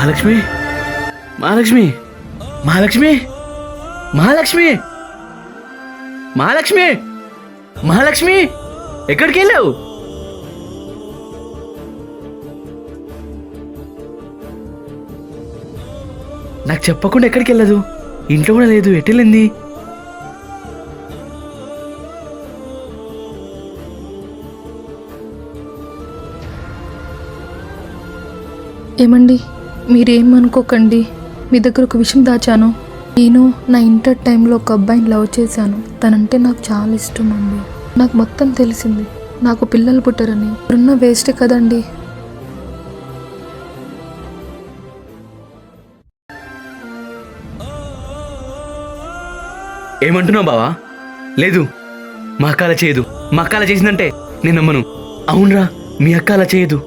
మహాలక్ష్మి మహాలక్ష్మి మహాలక్ష్మి మహాలక్ష్మి మహాలక్ష్మి మహాలక్ష్మి ఎక్కడికి వెళ్ళావు? నాకు చెప్పకుండా ఎక్కడికి వెళ్ళదు, ఇంట్లో కూడా లేదు, ఎట్టెళ్ళింది? ఏమండి, మీరేమనుకోకండి, మీ దగ్గర ఒక విషయం దాచాను. నేను నా ఇంటర్ టైంలో ఒక అబ్బాయిని లవ్ చేశాను. తనంటే నాకు చాలా ఇష్టం అండి. నాకు మొత్తం తెలిసింది. నాకు పిల్లలు పుట్టరని. ఇప్పుడున్న వేస్టే కదండి. ఏమంటున్నావు బావా? లేదు, మా అక్క అలా చేయదు. మా అక్క అలా చేసిందంటే నేను నమ్మను. అవునరా, మీ అక్క అలా చేయదు.